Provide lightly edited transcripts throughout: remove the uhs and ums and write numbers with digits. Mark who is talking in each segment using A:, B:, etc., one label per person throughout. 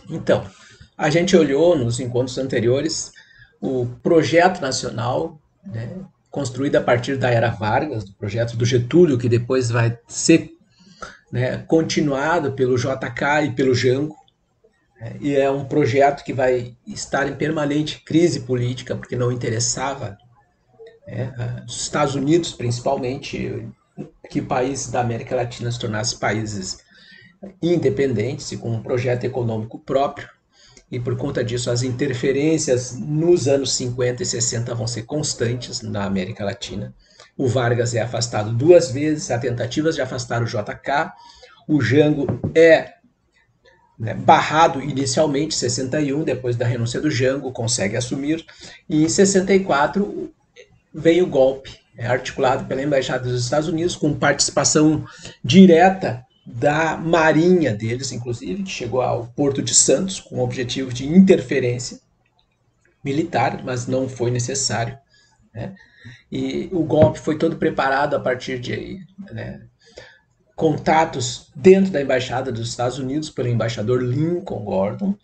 A: Então, a gente olhou nos encontros anteriores o projeto nacional, né, construído a partir da era Vargas, do projeto do Getúlio, que depois vai ser, né, continuado pelo JK e pelo Jango, né, e é um projeto que vai estar em permanente crise política, porque não interessava, né, os Estados Unidos, principalmente, que países da América Latina se tornassem países independentes e com um projeto econômico próprio. E por conta disso, as interferências nos anos 50 e 60 vão ser constantes na América Latina. O Vargas é afastado duas vezes, há tentativas de afastar o JK. O Jango é, né, barrado inicialmente, em 61, depois da renúncia do Jango, consegue assumir. E em 64 vem o golpe, articulado pela Embaixada dos Estados Unidos, com participação direta da marinha deles, inclusive, que chegou ao Porto de Santos com o objetivo de interferência militar, mas não foi necessário, né? E o golpe foi todo preparado a partir de, né, contatos dentro da Embaixada dos Estados Unidos pelo embaixador Lincoln Gordon,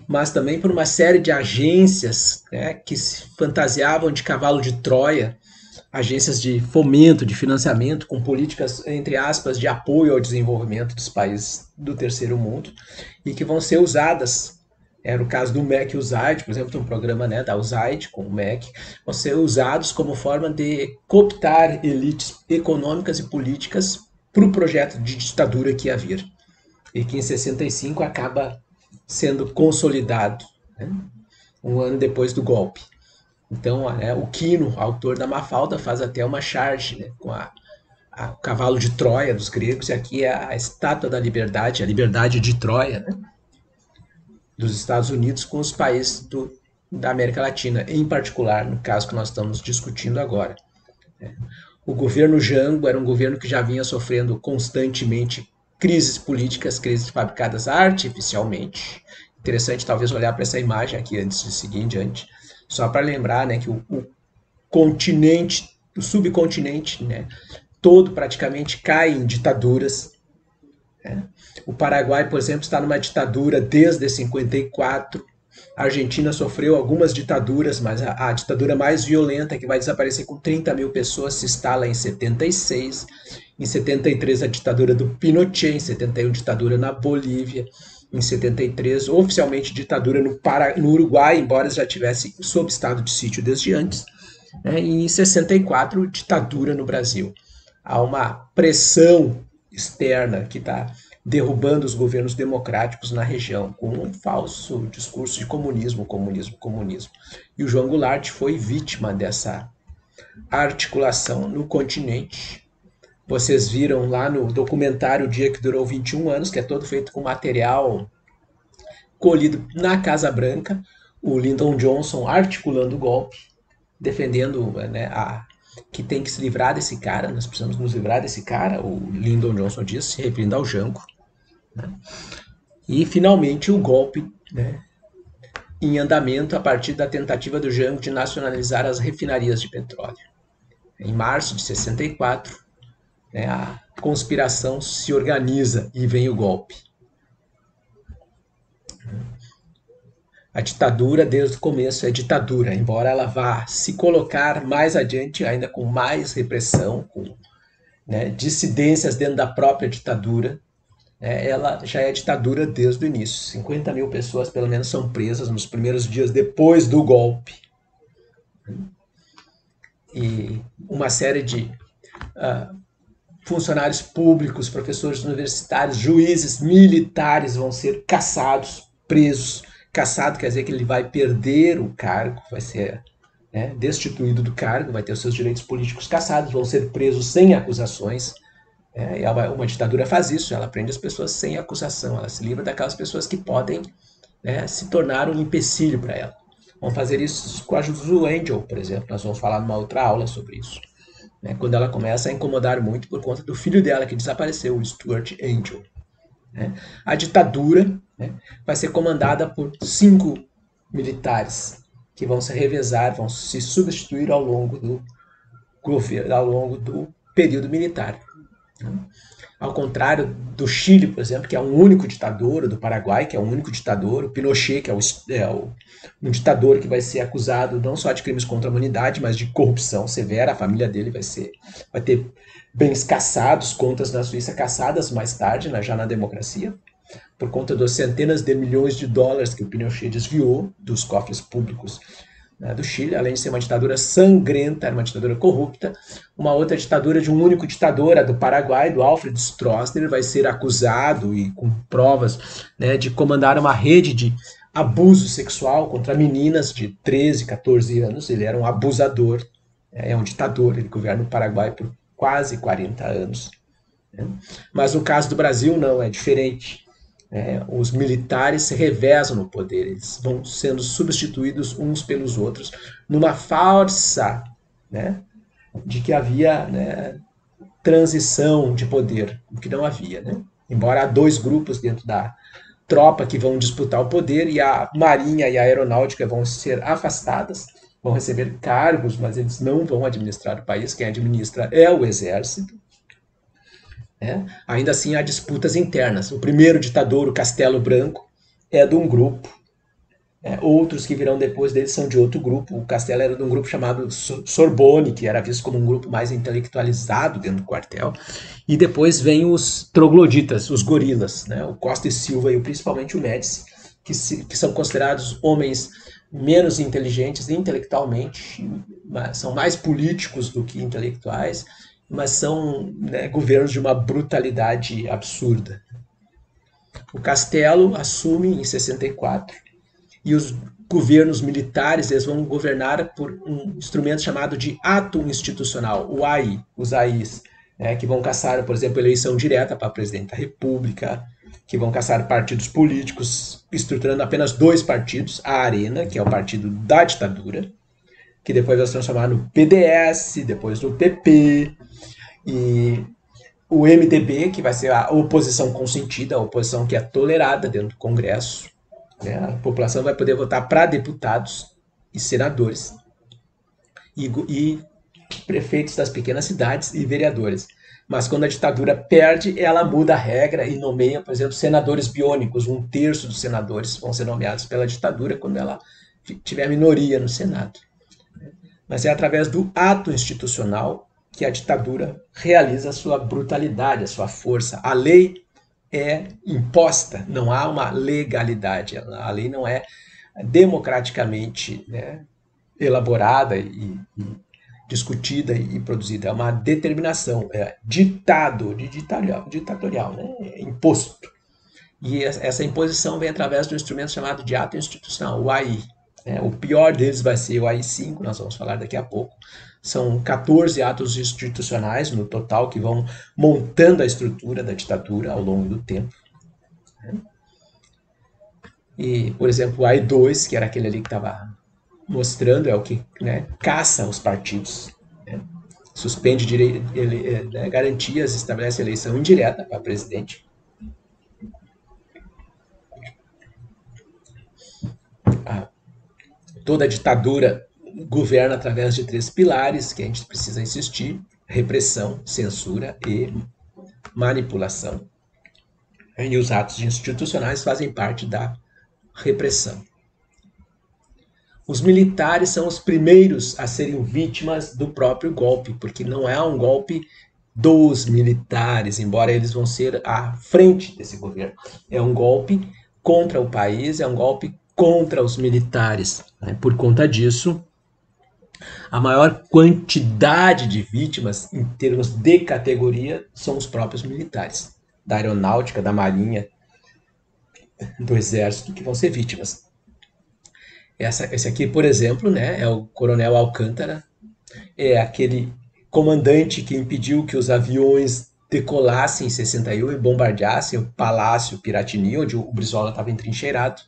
A: mas também por uma série de agências, né, que se fantasiavam de cavalo de Troia, agências de fomento, de financiamento, com políticas, entre aspas, de apoio ao desenvolvimento dos países do terceiro mundo, e que vão ser usadas. Era o caso do MEC USAID, por exemplo, tem um programa, né, da USAID com o MEC, vão ser usados como forma de cooptar elites econômicas e políticas para o projeto de ditadura que ia vir, e que em 65 acaba sendo consolidado, né, um ano depois do golpe. Então, né, o Quino, autor da Mafalda, faz até uma charge, né, com o cavalo de Troia dos gregos, e aqui é a estátua da liberdade, a liberdade de Troia, né, dos Estados Unidos com os países da América Latina, em particular, no caso que nós estamos discutindo agora. O governo Jango era um governo que já vinha sofrendo constantemente crises políticas, crises fabricadas artificialmente. Interessante talvez olhar para essa imagem aqui antes de seguir em diante, só para lembrar, né, que o continente, o subcontinente, né, todo praticamente cai em ditaduras. Né? O Paraguai, por exemplo, está numa ditadura desde 54. A Argentina sofreu algumas ditaduras, mas a ditadura mais violenta, que vai desaparecer com 30 mil pessoas, se instala em 76. Em 73, a ditadura do Pinochet. Em 71, ditadura na Bolívia. Em 73, oficialmente ditadura no Uruguai, embora já tivesse sob estado de sítio desde antes. Né? E em 64, ditadura no Brasil. Há uma pressão externa que está derrubando os governos democráticos na região, com um falso discurso de comunismo, comunismo, comunismo. E o João Goulart foi vítima dessa articulação no continente. Vocês viram lá no documentário O Dia que Durou 21 Anos, que é todo feito com material colhido na Casa Branca, o Lyndon Johnson articulando o golpe, defendendo, né, que tem que se livrar desse cara, nós precisamos nos livrar desse cara, o Lyndon Johnson disse, se referindo ao Jango. Né? E finalmente o golpe, né, em andamento a partir da tentativa do Jango de nacionalizar as refinarias de petróleo. Em março de 64, né, a conspiração se organiza e vem o golpe. A ditadura, desde o começo, é ditadura, embora ela vá se colocar mais adiante, ainda com mais repressão, com, né, dissidências dentro da própria ditadura, né, ela já é ditadura desde o início. 50 mil pessoas, pelo menos, são presas nos primeiros dias depois do golpe. E uma série de funcionários públicos, professores universitários, juízes, militares vão ser caçados, presos. Caçado quer dizer que ele vai perder o cargo, vai ser, né, destituído do cargo, vai ter os seus direitos políticos cassados, vão ser presos sem acusações. E uma ditadura faz isso, ela prende as pessoas sem acusação, ela se livra daquelas pessoas que podem, né, se tornar um empecilho para ela. Vamos fazer isso com a Juju Angel, por exemplo, nós vamos falar numa outra aula sobre isso. Né, quando ela começa a incomodar muito por conta do filho dela que desapareceu, o Stuart Angel. Né. A ditadura, né, vai ser comandada por 5 militares que vão se revezar, vão se substituir ao longo do governo, ao longo do período militar. Né. Ao contrário do Chile, por exemplo, que é um único ditador, ou do Paraguai, que é um único ditador, o Pinochet, que um ditador que vai ser acusado não só de crimes contra a humanidade, mas de corrupção severa. A família dele vai ter bens cassados, contas na Suíça cassadas mais tarde, já na democracia, por conta das centenas de milhões de dólares que o Pinochet desviou dos cofres públicos, né, do Chile. Além de ser uma ditadura sangrenta, uma ditadura corrupta. Uma outra ditadura de um único ditador, a do Paraguai, do Alfred Stroessner, vai ser acusado, e com provas, né, de comandar uma rede de abuso sexual contra meninas de 13, 14 anos. Ele era um abusador, é um ditador, ele governa o Paraguai por quase 40 anos. Né? Mas no caso do Brasil, não, é diferente. Os militares se revezam no poder, eles vão sendo substituídos uns pelos outros, numa falsa, né, de que havia, né, transição de poder, o que não havia. Né? Embora há dois grupos dentro da tropa que vão disputar o poder, e a marinha e a aeronáutica vão ser afastadas, vão receber cargos, mas eles não vão administrar o país. Quem administra é o exército. Né? Ainda assim, há disputas internas. O primeiro ditador, o Castelo Branco, é de um grupo. Outros que virão depois dele são de outro grupo. O Castelo era de um grupo chamado Sorbonne, que era visto como um grupo mais intelectualizado dentro do quartel. E depois vem os trogloditas, os gorilas, né? O Costa e Silva e principalmente o Médici, que são considerados homens menos inteligentes intelectualmente, são mais políticos do que intelectuais, mas são, né, governos de uma brutalidade absurda. O Castelo assume em 64 e os governos militares eles vão governar por um instrumento chamado de ato institucional, o AI, os AIs, né, que vão caçar, por exemplo, eleição direta para presidente da República, que vão caçar partidos políticos, estruturando apenas dois partidos, a Arena, que é o partido da ditadura, que depois vai se transformar no PDS, depois no PP, e o MDB, que vai ser a oposição consentida, a oposição que é tolerada dentro do Congresso. Né? A população vai poder votar para deputados e senadores, e prefeitos das pequenas cidades e vereadores. Mas quando a ditadura perde, ela muda a regra e nomeia, por exemplo, senadores biônicos. Um terço dos senadores vão ser nomeados pela ditadura quando ela tiver minoria no Senado. Mas é através do ato institucional que a ditadura realiza a sua brutalidade, a sua força. A lei é imposta, não há uma legalidade. A lei não é democraticamente, né, elaborada e discutida e produzida. É uma determinação, é ditado, ditatorial, né, é imposto. E essa imposição vem através do instrumento chamado de ato institucional, o AI. O pior deles vai ser o AI-5, nós vamos falar daqui a pouco. São 14 atos institucionais no total que vão montando a estrutura da ditadura ao longo do tempo. E, por exemplo, o AI-2, que era aquele ali que estava mostrando, é o que, né, caça os partidos, né, suspende garantias, estabelece eleição indireta para presidente. Toda ditadura governa através de 3 pilares que a gente precisa insistir: repressão, censura e manipulação. E os atos institucionais fazem parte da repressão. Os militares são os primeiros a serem vítimas do próprio golpe, porque não é um golpe dos militares, embora eles vão ser à frente desse governo. É um golpe contra o país, é um golpe contra os militares. Por conta disso, a maior quantidade de vítimas, em termos de categoria, são os próprios militares, da aeronáutica, da marinha, do exército, que vão ser vítimas. Esse aqui, por exemplo, né, é o coronel Alcântara, é aquele comandante que impediu que os aviões decolassem em 61 e bombardeassem o Palácio Piratini, onde o Brizola estava entrincheirado.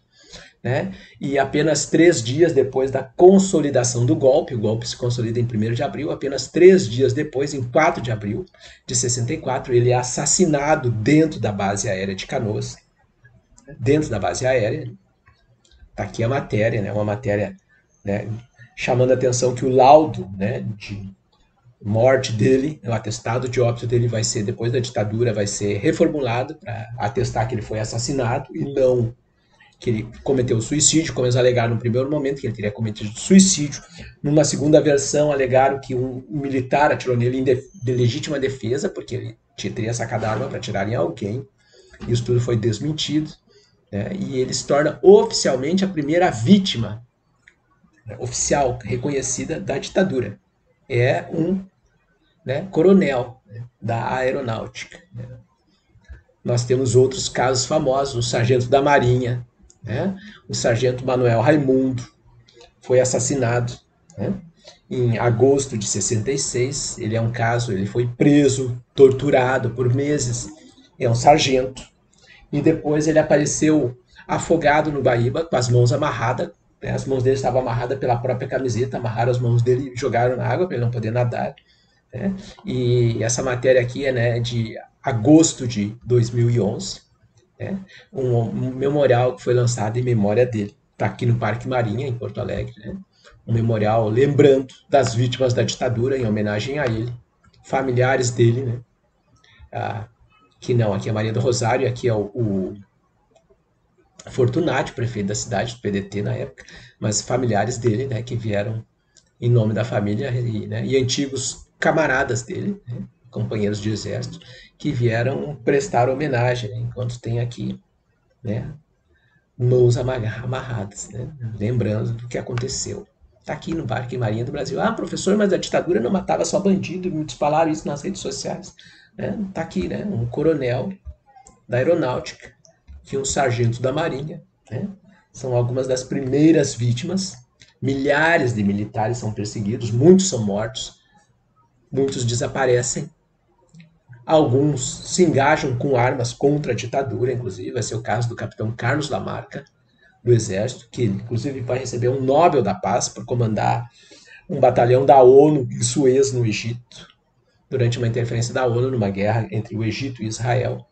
A: Né? E apenas 3 dias depois da consolidação do golpe, o golpe se consolida em 1º de abril, apenas 3 dias depois, em 4 de abril de 64, ele é assassinado dentro da base aérea de Canoas. Dentro da base aérea. Está aqui a matéria, né? Uma matéria, né, chamando a atenção que o laudo, né, morte dele, o atestado de óbito dele vai ser, depois da ditadura, vai ser reformulado para atestar que ele foi assassinado e não que ele cometeu suicídio, como eles alegaram no primeiro momento, que ele teria cometido suicídio. Numa segunda versão, alegaram que um militar atirou nele de legítima defesa, porque ele teria sacado a arma para atirar em alguém. Isso tudo foi desmentido. Né? E ele se torna oficialmente a primeira vítima, né, oficial, reconhecida da ditadura. É um, né, coronel, né, da aeronáutica. Né? Nós temos outros casos famosos, o sargento da Marinha, né? O sargento Manuel Raimundo foi assassinado, né, em agosto de 66. Ele é um caso, ele foi preso, torturado por meses. É um sargento. E depois ele apareceu afogado no Guaíba, com as mãos amarradas. Né? As mãos dele estavam amarradas pela própria camiseta, amarraram as mãos dele e jogaram na água para ele não poder nadar. Né? E essa matéria aqui é, né, de agosto de 2011, né? Um memorial que foi lançado em memória dele. Está aqui no Parque Marinha, em Porto Alegre. Né? Um memorial lembrando das vítimas da ditadura, em homenagem a ele. Familiares dele, né? Que não, aqui é Maria do Rosário, aqui é o Fortunati, prefeito da cidade, do PDT na época, mas familiares dele, né, que vieram em nome da família né, e antigos camaradas dele, né, companheiros de exército, que vieram prestar homenagem, né, enquanto tem aqui, né, mãos amarradas, né, lembrando do que aconteceu. Está aqui no Parque Marinha do Brasil. Ah, professor, mas a ditadura não matava só bandido, muitos falaram isso nas redes sociais. Está aqui, né, um coronel da aeronáutica, que um sargento da Marinha. Né? São algumas das primeiras vítimas. Milhares de militares são perseguidos, muitos são mortos, muitos desaparecem. Alguns se engajam com armas contra a ditadura, inclusive. Esse é o caso do capitão Carlos Lamarca, do Exército, que inclusive vai receber um Nobel da Paz por comandar um batalhão da ONU em Suez, no Egito, durante uma interferência da ONU numa guerra entre o Egito e Israel.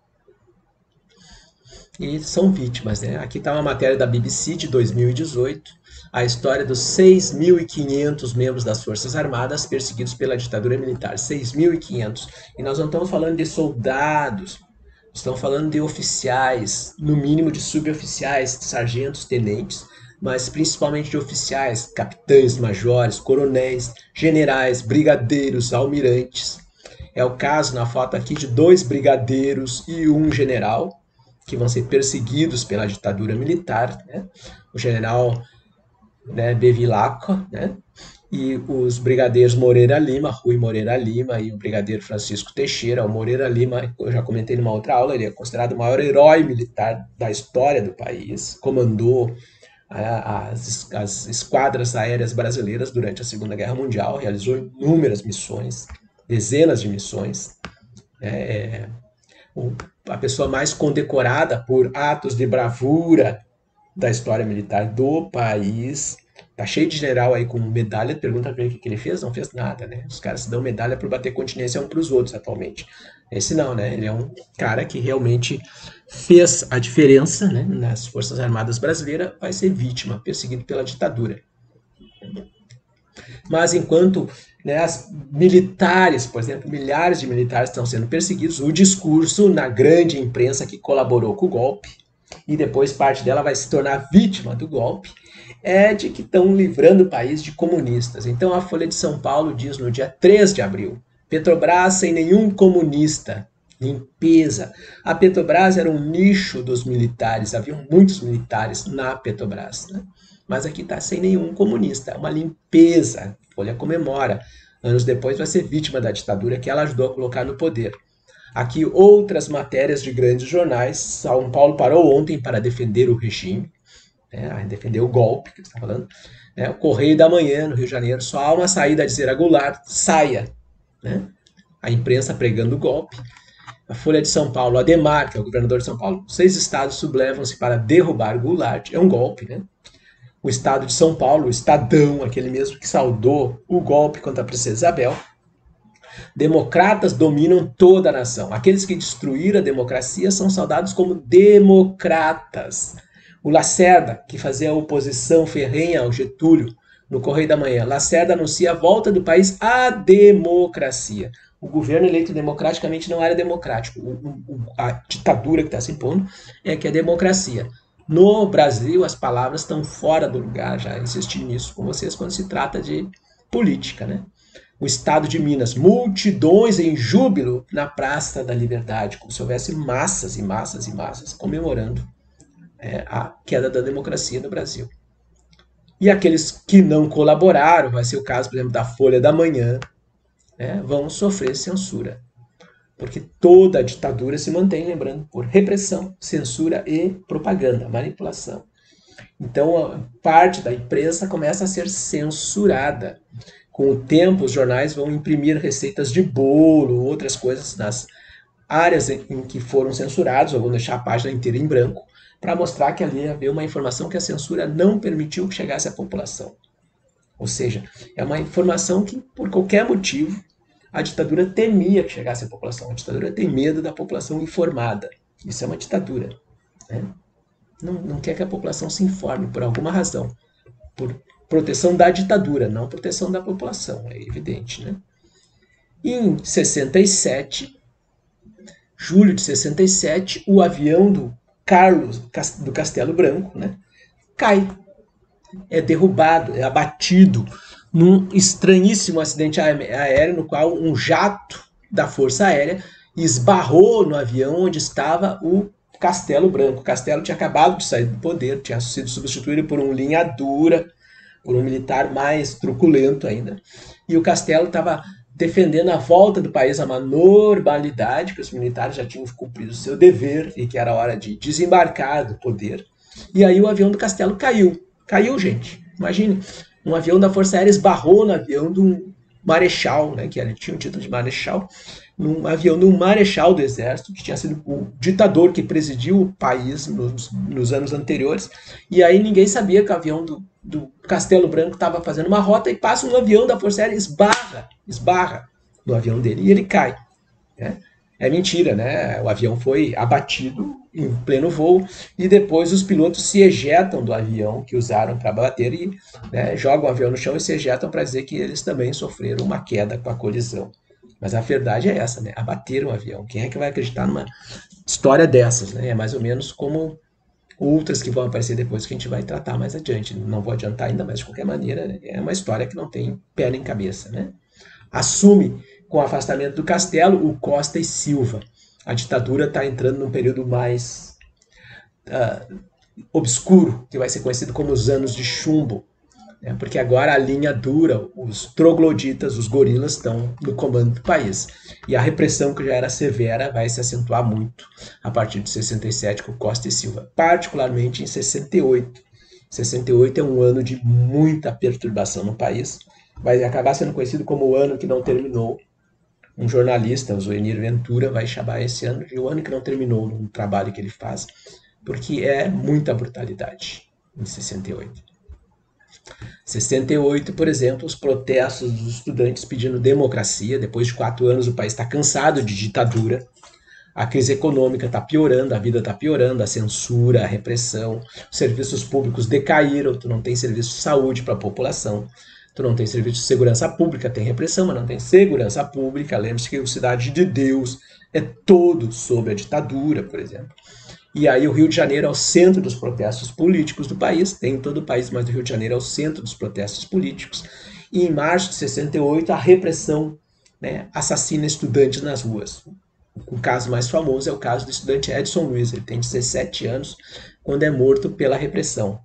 A: E são vítimas, né? Aqui está uma matéria da BBC de 2018, a história dos 6.500 membros das Forças Armadas perseguidos pela ditadura militar. 6.500. E nós não estamos falando de soldados, estamos falando de oficiais, no mínimo de suboficiais, sargentos, tenentes, mas principalmente de oficiais, capitães, majores, coronéis, generais, brigadeiros, almirantes. É o caso na foto aqui de 2 brigadeiros e um general, que vão ser perseguidos pela ditadura militar, né? O general, né, Bevilacqua, né? E os brigadeiros Moreira Lima, Rui Moreira Lima e o brigadeiro Francisco Teixeira. O Moreira Lima, eu já comentei numa outra aula, ele é considerado o maior herói militar da história do país, comandou as esquadras aéreas brasileiras durante a Segunda Guerra Mundial, realizou inúmeras missões, dezenas de missões, né? A pessoa mais condecorada por atos de bravura da história militar do país. Tá cheio de general aí com medalha, pergunta pra ele o que ele fez, não fez nada, né? Os caras se dão medalha por bater continência um pros outros atualmente. Esse não, né? Ele é um cara que realmente fez a diferença, né, nas Forças Armadas Brasileiras, vai ser vítima, perseguido pela ditadura. Mas enquanto, né, as militares, por exemplo, milhares de militares estão sendo perseguidos, o discurso na grande imprensa que colaborou com o golpe, e depois parte dela vai se tornar vítima do golpe, é de que estão livrando o país de comunistas. Então a Folha de São Paulo diz no dia 3 de abril, Petrobras sem nenhum comunista, limpeza. A Petrobras era um nicho dos militares, havia muitos militares na Petrobras, né? Mas aqui está sem nenhum comunista, é uma limpeza. A Folha comemora. Anos depois vai ser vítima da ditadura que ela ajudou a colocar no poder. Aqui outras matérias de grandes jornais. São Paulo parou ontem para defender o regime, né, defender o golpe que você está falando. Né, o Correio da Manhã, no Rio de Janeiro, só há uma saída a dizer a Goulart, saia. Né? A imprensa pregando o golpe. A Folha de São Paulo, Ademar, que é o governador de São Paulo, 6 estados sublevam-se para derrubar Goulart. É um golpe, né? O estado de São Paulo, o Estadão, aquele mesmo que saudou o golpe contra a princesa Isabel. Democratas dominam toda a nação. Aqueles que destruíram a democracia são saudados como democratas. O Lacerda, que fazia a oposição ferrenha ao Getúlio, no Correio da Manhã, Lacerda anuncia a volta do país à democracia. O governo eleito democraticamente não era democrático. A ditadura que está se impondo é que é democracia. No Brasil, as palavras estão fora do lugar, já insisti nisso com vocês, quando se trata de política, né? O estado de Minas, multidões em júbilo na Praça da Liberdade, como se houvesse massas e massas e massas comemorando a queda da democracia no Brasil. E aqueles que não colaboraram, vai ser o caso, por exemplo, da Folha da Manhã, né, vão sofrer censura. Porque toda a ditadura se mantém, lembrando, por repressão, censura e propaganda, manipulação. Então, parte da imprensa começa a ser censurada. Com o tempo, os jornais vão imprimir receitas de bolo, outras coisas nas áreas em que foram censurados, ou vão deixar a página inteira em branco, para mostrar que ali havia uma informação que a censura não permitiu que chegasse à população. Ou seja, é uma informação que, por qualquer motivo, a ditadura temia que chegasse à população. A ditadura tem medo da população informada. Isso é uma ditadura. Né? Não quer que a população se informe por alguma razão. Por proteção da ditadura, não proteção da população, é evidente. Né? Em 67, julho de 67, o avião do Carlos do Castelo Branco, né, cai, é derrubado, é abatido num estranhíssimo acidente aéreo no qual um jato da Força Aérea esbarrou no avião onde estava o Castelo Branco. O Castelo tinha acabado de sair do poder, tinha sido substituído por um linha dura, por um militar mais truculento ainda, e o Castelo estava defendendo a volta do país a uma normalidade, que os militares já tinham cumprido o seu dever e que era hora de desembarcar do poder. E aí o avião do Castelo caiu. Caiu, gente. Imagine, um avião da Força Aérea esbarrou no avião de um marechal, né, que ele tinha o título de marechal, num avião de um marechal do exército, que tinha sido o ditador que presidiu o país nos anos anteriores, e aí ninguém sabia que o avião do Castelo Branco estava fazendo uma rota e passa um avião da Força Aérea e esbarra no avião dele e ele cai. Né? É mentira, né? O avião foi abatido em pleno voo e depois os pilotos se ejetam do avião que usaram para bater e, né, jogam o avião no chão e se ejetam para dizer que eles também sofreram uma queda com a colisão. Mas a verdade é essa, né? Abateram o avião. Quem é que vai acreditar numa história dessas, né? É mais ou menos como outras que vão aparecer depois que a gente vai tratar mais adiante. Não vou adiantar ainda, mas de qualquer maneira é uma história que não tem pé nem cabeça, né? Assume com o afastamento do Castelo o Costa e Silva. A ditadura está entrando num período mais obscuro, que vai ser conhecido como os anos de chumbo, né? Porque agora a linha dura, os trogloditas, os gorilas estão no comando do país. E a repressão, que já era severa, vai se acentuar muito a partir de 67 com Costa e Silva, particularmente em 68. 68 é um ano de muita perturbação no país, vai acabar sendo conhecido como o ano que não terminou. Um jornalista, o Zoenir Ventura, vai chamar esse ano de o ano que não terminou no trabalho que ele faz, porque é muita brutalidade em 68. 68, por exemplo, os protestos dos estudantes pedindo democracia. Depois de 4 anos, o país está cansado de ditadura. A crise econômica está piorando, a vida está piorando, a censura, a repressão, os serviços públicos decaíram, tu não tem serviço de saúde para a população, tu não tem serviço de segurança pública, tem repressão, mas não tem segurança pública. Lembre-se que o Cidade de Deus é todo sobre a ditadura, por exemplo. E aí o Rio de Janeiro é o centro dos protestos políticos do país, tem em todo o país, mas o Rio de Janeiro é o centro dos protestos políticos. E em março de 68, a repressão, né, assassina estudantes nas ruas. O caso mais famoso é o caso do estudante Edson Luiz, ele tem 17 anos, quando é morto pela repressão.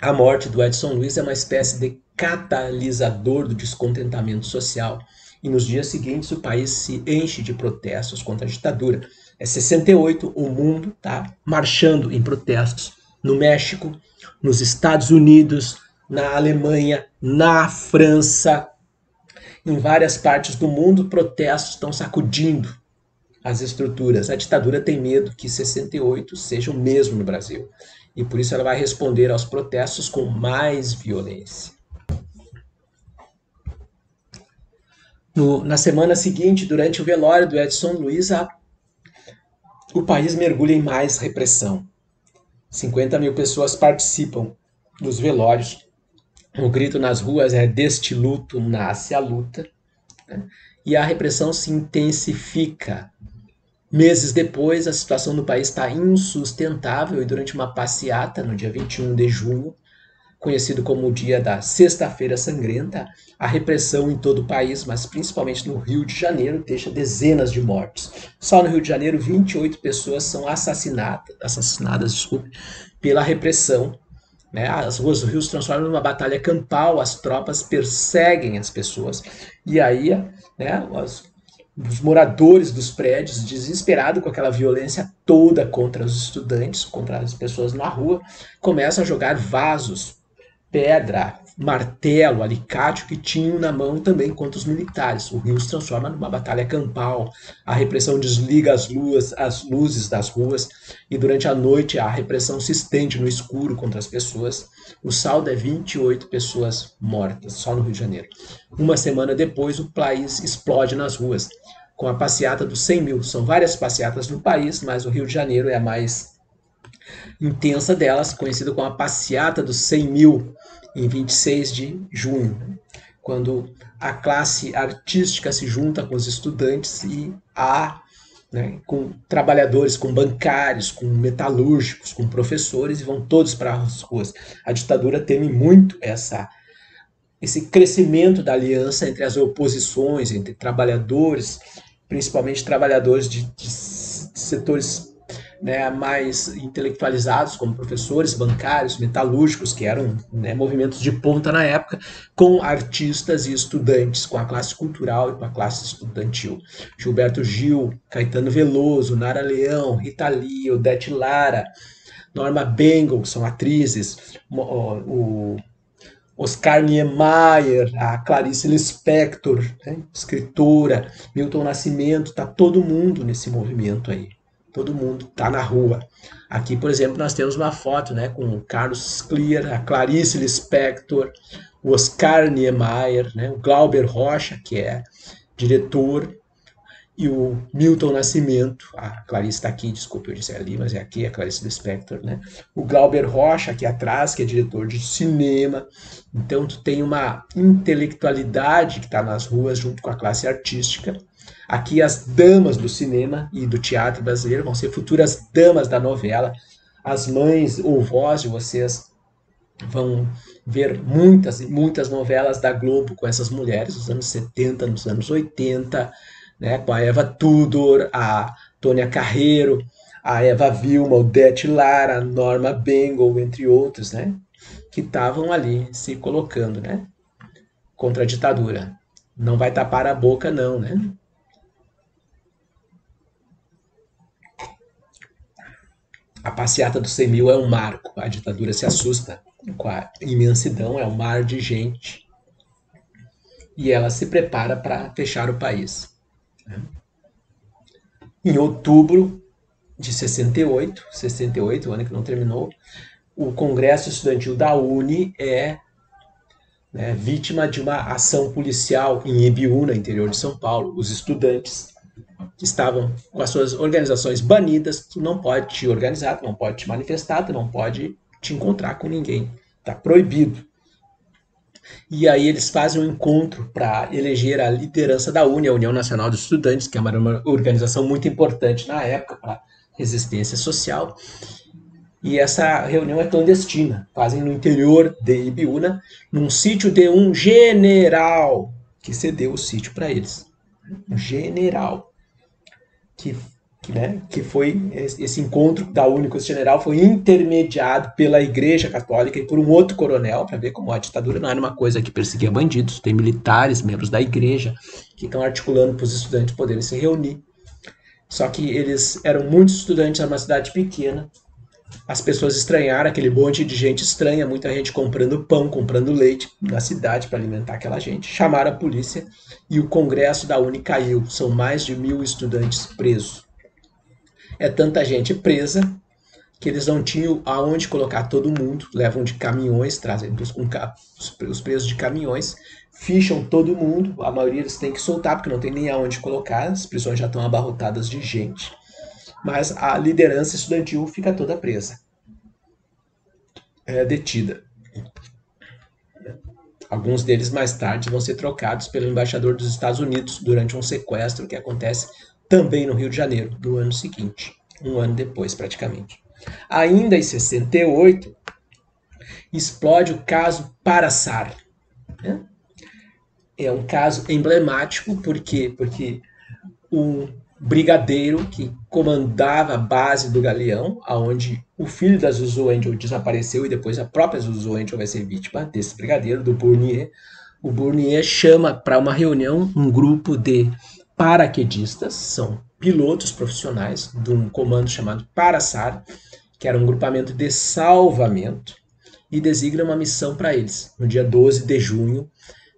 A: A morte do Edson Luiz é uma espécie de catalisador do descontentamento social. E nos dias seguintes o país se enche de protestos contra a ditadura. É 68, o mundo está marchando em protestos no México, nos Estados Unidos, na Alemanha, na França, em várias partes do mundo, protestos estão sacudindo as estruturas. A ditadura tem medo que 68 seja o mesmo no Brasil. E por isso ela vai responder aos protestos com mais violência. Na semana seguinte, durante o velório do Edson Luiz, o país mergulha em mais repressão. 50 mil pessoas participam nos velórios. O grito nas ruas é "Deste luto nasce a luta", né? E a repressão se intensifica. Meses depois, a situação do país está insustentável e durante uma passeata no dia 21 de junho, conhecido como o dia da Sexta-feira Sangrenta, a repressão em todo o país, mas principalmente no Rio de Janeiro, deixa dezenas de mortes. Só no Rio de Janeiro, 28 pessoas são assassinadas, desculpe, pela repressão, né? As ruas do Rio se transformam numa batalha campal, as tropas perseguem as pessoas. E aí, né, os moradores dos prédios, desesperados com aquela violência toda contra os estudantes, contra as pessoas na rua, começam a jogar vasos, pedra, martelo, alicate, o que tinham na mão também contra os militares. O Rio se transforma numa batalha campal, a repressão desliga as luzes das ruas e durante a noite a repressão se estende no escuro contra as pessoas. O saldo é 28 pessoas mortas, só no Rio de Janeiro. Uma semana depois, o país explode nas ruas, com a passeata dos 100 mil. São várias passeatas no país, mas o Rio de Janeiro é a mais intensa delas, conhecida como a Passeata dos 100 mil, em 26 de junho, quando a classe artística se junta com os estudantes e com trabalhadores, com bancários, com metalúrgicos, com professores, e vão todos para as ruas. A ditadura teme muito esse crescimento da aliança entre as oposições, entre trabalhadores, principalmente trabalhadores de setores, né, mais intelectualizados, como professores, bancários, metalúrgicos, que eram, né, movimentos de ponta na época, com artistas e estudantes, com a classe cultural e com a classe estudantil. Gilberto Gil, Caetano Veloso, Nara Leão, Rita Lee, Odete Lara, Norma Bengal, que são atrizes, o Oscar Niemeyer, a Clarice Lispector, né, escritora, Milton Nascimento, está todo mundo nesse movimento aí. Todo mundo está na rua. Aqui, por exemplo, nós temos uma foto, né, com o Carlos Clear, a Clarice Lispector, o Oscar Niemeyer, né, o Glauber Rocha, que é diretor, e o Milton Nascimento, a Clarice está aqui, desculpa, eu disse ali, mas é aqui, a Clarice Lispector, né? O Glauber Rocha aqui atrás, que é diretor de cinema. Então tu tem uma intelectualidade que está nas ruas junto com a classe artística. Aqui as damas do cinema e do teatro brasileiro vão ser futuras damas da novela. As mães ou vós de vocês vão ver muitas e muitas novelas da Globo com essas mulheres, nos anos 70, nos anos 80, né, com a Eva Tudor, a Tônia Carreiro, a Eva Vilma, Odete Lara, a Norma Bengal, entre outros, né, que estavam ali se colocando, né, contra a ditadura. Não vai tapar a boca, não, né? A passeata dos 100 mil é um marco. A ditadura se assusta com a imensidão, é um mar de gente. E ela se prepara para fechar o país. Em outubro de 68, o ano que não terminou, o Congresso Estudantil da Uni é, né, vítima de uma ação policial em Ibiúna, interior de São Paulo. Os estudantes estavam com as suas organizações banidas, tu não pode te organizar, tu não pode te manifestar, tu não pode te encontrar com ninguém. Está proibido. E aí eles fazem um encontro para eleger a liderança da UNE, a União Nacional dos Estudantes, que é uma organização muito importante na época para resistência social. E essa reunião é clandestina. Fazem no interior de Ibiúna, num sítio de um general que cedeu o sítio para eles. Um general que, que foi esse encontro da UNE com esse general foi intermediado pela Igreja Católica e por um outro coronel, para ver como a ditadura não era uma coisa que perseguia bandidos, tem militares, membros da igreja, que estão articulando para os estudantes poderem se reunir. Só que eles eram muitos estudantes, era uma cidade pequena, as pessoas estranharam aquele monte de gente estranha, muita gente comprando pão, comprando leite na cidade para alimentar aquela gente. Chamaram a polícia e o Congresso da Uni caiu. São mais de 1.000 estudantes presos. É tanta gente presa que eles não tinham aonde colocar todo mundo, levam de caminhões, trazem os presos de caminhões, ficham todo mundo, a maioria eles têm que soltar porque não tem nem aonde colocar, as prisões já estão abarrotadas de gente. Mas a liderança estudantil fica toda presa, é detida. Alguns deles mais tarde vão ser trocados pelo embaixador dos Estados Unidos durante um sequestro que acontece também no Rio de Janeiro, no ano seguinte, um ano depois praticamente. Ainda em 68, explode o caso Paraçar. Né? É um caso emblemático, por quê? Porque um brigadeiro que comandava a base do Galeão, aonde o filho da Zuzu Angel desapareceu e depois a própria Zuzu Angel vai ser vítima desse brigadeiro, do Bournier. O Bournier chama para uma reunião um grupo de paraquedistas, são pilotos profissionais de um comando chamado Paraçar, que era um grupamento de salvamento, e designa uma missão para eles. No dia 12 de junho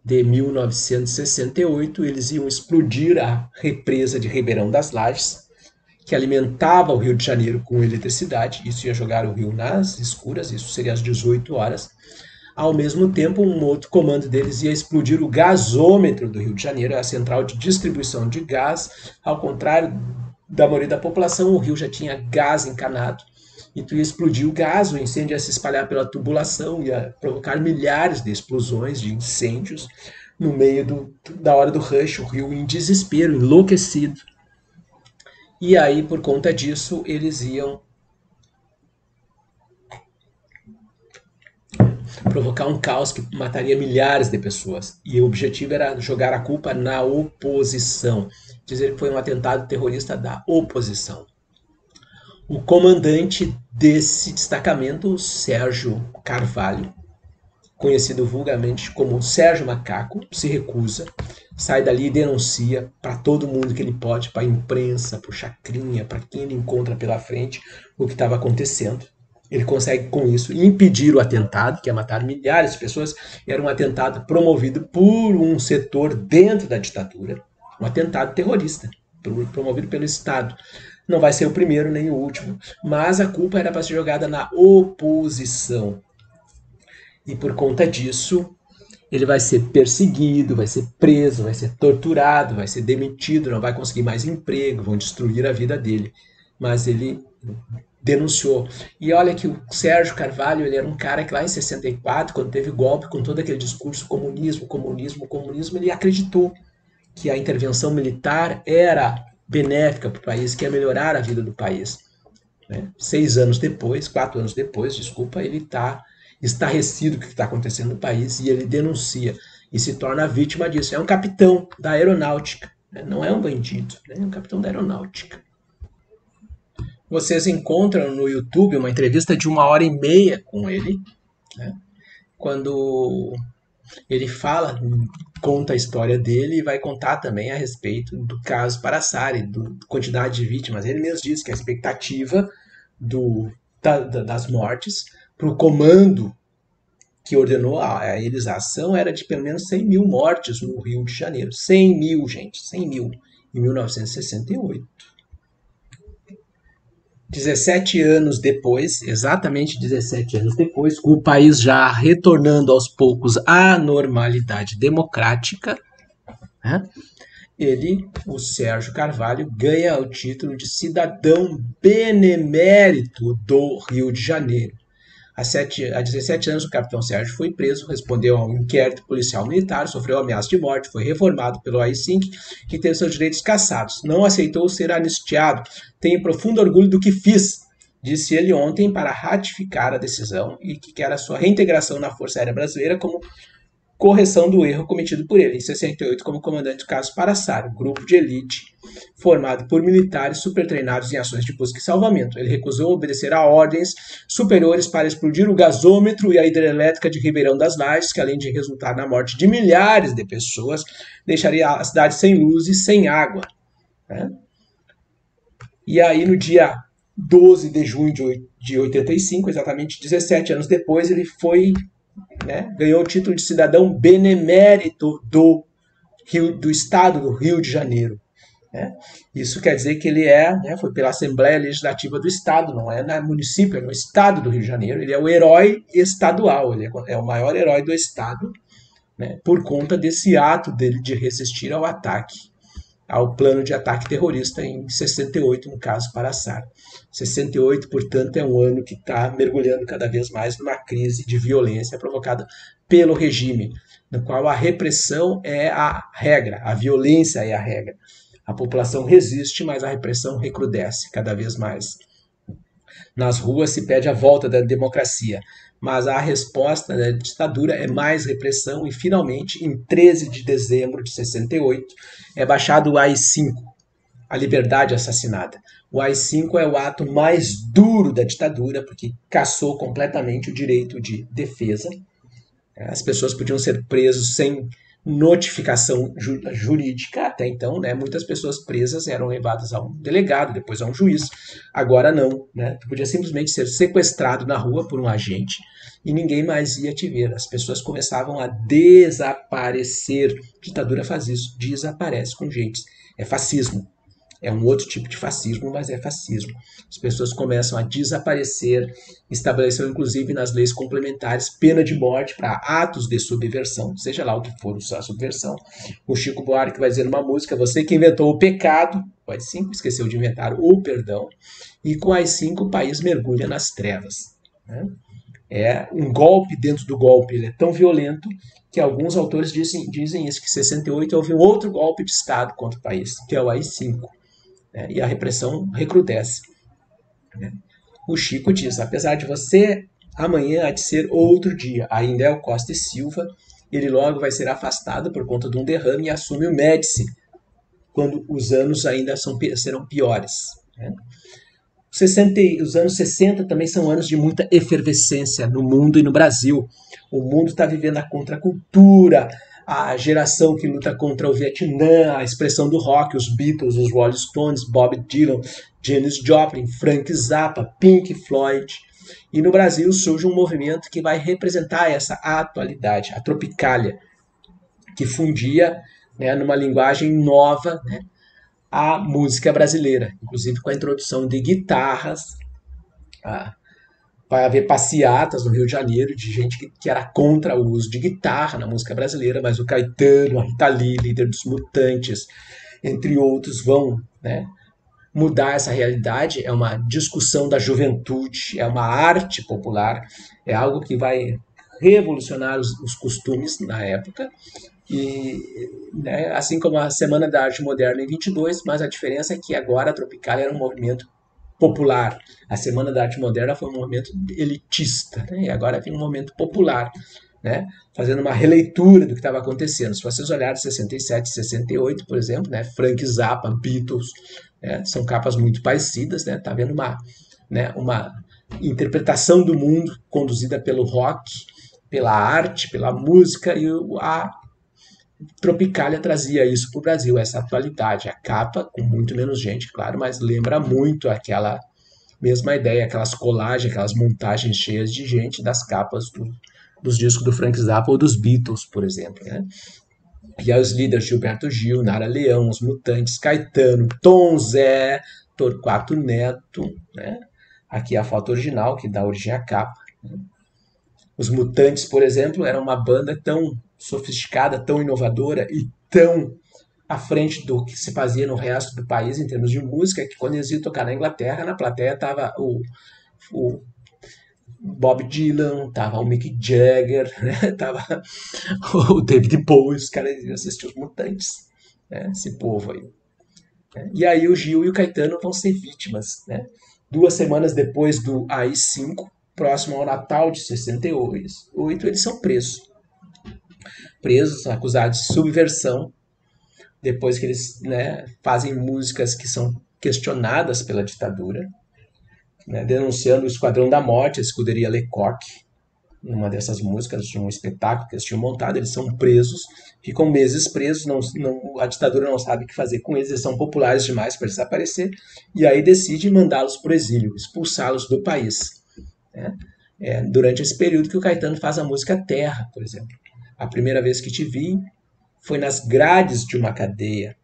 A: de 1968, eles iam explodir a represa de Ribeirão das Lajes, que alimentava o Rio de Janeiro com eletricidade. Isso ia jogar o rio nas escuras, isso seria às 18 horas. Ao mesmo tempo, um outro comando deles ia explodir o gasômetro do Rio de Janeiro, a central de distribuição de gás. Ao contrário da maioria da população, o rio já tinha gás encanado. E tu ia explodir o gás, o incêndio ia se espalhar pela tubulação, ia provocar milhares de explosões, de incêndios, no meio da hora do rush, o rio em desespero, enlouquecido. E aí, por conta disso, eles iam provocar um caos que mataria milhares de pessoas. E o objetivo era jogar a culpa na oposição, dizer que foi um atentado terrorista da oposição. O comandante desse destacamento, Sérgio Carvalho, conhecido vulgarmente como Sérgio Macaco, se recusa, sai dali e denuncia para todo mundo que ele pode, para a imprensa, para o Chacrinha, para quem ele encontra pela frente, o que estava acontecendo. Ele consegue, com isso, impedir o atentado, que ia matar milhares de pessoas. Era um atentado promovido por um setor dentro da ditadura, um atentado terrorista, promovido pelo Estado. Não vai ser o primeiro nem o último, mas a culpa era para ser jogada na oposição. E por conta disso, ele vai ser perseguido, vai ser preso, vai ser torturado, vai ser demitido, não vai conseguir mais emprego, vão destruir a vida dele. Mas ele denunciou. E olha que o Sérgio Carvalho, ele era um cara que lá em 64, quando teve o golpe, com todo aquele discurso comunismo, comunismo, comunismo, ele acreditou que a intervenção militar era benéfica para o país, que ia melhorar a vida do país. Né? 6 anos depois, 4 anos depois, desculpa, ele está estarrecido com o que está acontecendo no país e ele denuncia e se torna vítima disso. É um capitão da aeronáutica, né? Não é um bandido, né? É um capitão da aeronáutica. Vocês encontram no YouTube uma entrevista de 1h30 com ele, né? Quando ele fala, conta a história dele e vai contar também a respeito do caso Paraçari, da quantidade de vítimas. Ele mesmo disse que a expectativa das mortes para o comando que ordenou a eles a ação era de pelo menos 100 mil mortes no Rio de Janeiro. 100 mil, gente, 100 mil, em 1968. 17 anos depois, exatamente 17 anos depois, com o país já retornando aos poucos à normalidade democrática, né? Ele, o Sérgio Carvalho, ganha o título de cidadão benemérito do Rio de Janeiro. Há 17 anos, o capitão Sérgio foi preso, respondeu a um inquérito policial militar, sofreu ameaça de morte, foi reformado pelo AI-5 e teve seus direitos cassados. Não aceitou ser anistiado. Tenho profundo orgulho do que fiz, disse ele ontem para ratificar a decisão e que quer a sua reintegração na Força Aérea Brasileira como correção do erro cometido por ele, em 68, como comandante do caso Paraçari, grupo de elite formado por militares supertreinados em ações de busca e salvamento. Ele recusou obedecer a ordens superiores para explodir o gasômetro e a hidrelétrica de Ribeirão das Lajes, que além de resultar na morte de milhares de pessoas, deixaria a cidade sem luz e sem água. Né? E aí, no dia 12 de junho de 85, exatamente 17 anos depois, ele foi... Né, ganhou o título de cidadão benemérito do estado do Rio de Janeiro. Né? Isso quer dizer que ele foi pela Assembleia Legislativa do Estado, não é no município, é no estado do Rio de Janeiro. Ele é o herói estadual, ele é o maior herói do estado, né, por conta desse ato dele de resistir ao ataque ao plano de ataque terrorista em 68, no caso Paraçar. 68, portanto, é um ano que está mergulhando cada vez mais numa crise de violência provocada pelo regime, no qual a repressão é a regra, a violência é a regra. A população resiste, mas a repressão recrudesce cada vez mais. Nas ruas se pede a volta da democracia, mas a resposta da ditadura é mais repressão e, finalmente, em 13 de dezembro de 68, é baixado o AI-5, a liberdade assassinada. O AI-5 é o ato mais duro da ditadura, porque cassou completamente o direito de defesa. As pessoas podiam ser presas sem notificação jurídica até então, né? Muitas pessoas presas eram levadas a um delegado, depois a um juiz. Agora não, né? Tu podia simplesmente ser sequestrado na rua por um agente e ninguém mais ia te ver. As pessoas começavam a desaparecer. A ditadura faz isso, desaparece com gente. É fascismo. É um outro tipo de fascismo, mas é fascismo. As pessoas começam a desaparecer, estabeleceu inclusive nas leis complementares pena de morte para atos de subversão, seja lá o que for a subversão. O Chico Buarque vai dizer numa música, você que inventou o pecado, o AI-5 esqueceu de inventar o perdão, e com o AI-5 o país mergulha nas trevas. Né? É um golpe dentro do golpe, ele é tão violento que alguns autores dizem isso, que em 68 houve um outro golpe de Estado contra o país, que é o AI-5. E a repressão recrudesce. O Chico diz, apesar de você, amanhã há de ser outro dia. Ainda é o Costa e Silva, ele logo vai ser afastado por conta de um derrame e assume o Médici, quando os anos ainda serão piores. Os anos 60 também são anos de muita efervescência no mundo e no Brasil. O mundo está vivendo a contracultura, a geração que luta contra o Vietnã, a expressão do rock, os Beatles, os Rolling Stones, Bob Dylan, Janis Joplin, Frank Zappa, Pink Floyd. E no Brasil surge um movimento que vai representar essa atualidade, a Tropicália, que fundia, né, numa linguagem nova, né, a música brasileira, inclusive com a introdução de guitarras. Vai haver passeatas no Rio de Janeiro de gente que era contra o uso de guitarra na música brasileira, mas o Caetano, a Rita Lee, líder dos Mutantes, entre outros, vão, né, mudar essa realidade. É uma discussão da juventude, é uma arte popular, é algo que vai revolucionar os costumes na época. E, né, assim como a Semana da Arte Moderna em 22, mas a diferença é que agora a Tropicália era um movimento popular. A Semana da Arte Moderna foi um movimento elitista, né? E agora tem um momento popular, né? Fazendo uma releitura do que estava acontecendo. Se vocês olharem 67 e 68, por exemplo, né? Frank Zappa, Beatles, né? São capas muito parecidas, né? Tá vendo uma interpretação do mundo conduzida pelo rock, pela arte, pela música, e a Tropicália trazia isso para o Brasil, essa atualidade. A capa, com muito menos gente, claro, mas lembra muito aquela mesma ideia, aquelas colagens, aquelas montagens cheias de gente das capas dos discos do Frank Zappa ou dos Beatles, por exemplo. Né? E aí os líderes Gilberto Gil, Nara Leão, os Mutantes, Caetano, Tom Zé, Torquato Neto. Né? Aqui é a foto original, que dá origem à capa. Né? Os Mutantes, por exemplo, era uma banda tão sofisticada, tão inovadora e tão à frente do que se fazia no resto do país em termos de música, que quando eles iam tocar na Inglaterra, na plateia estava o Bob Dylan, estava o Mick Jagger, né? Tava o David Bowie, os caras iam assistir os Mutantes, né? Esse povo aí. E aí o Gil e o Caetano vão ser vítimas. Né? 2 semanas depois do AI-5, próximo ao Natal de 68, eles são presos. Presos, acusados de subversão, depois que eles, né, fazem músicas que são questionadas pela ditadura, né, denunciando o Esquadrão da Morte, a escuderia Lecoq, numa dessas músicas, de um espetáculo que eles tinham montado. Eles são presos, ficam meses presos, a ditadura não sabe o que fazer com eles, eles são populares demais para desaparecer, e aí decide mandá-los para o exílio, expulsá-los do país. Né? Durante esse período que o Caetano faz a música Terra, por exemplo. A primeira vez que te vi foi nas grades de uma cadeia,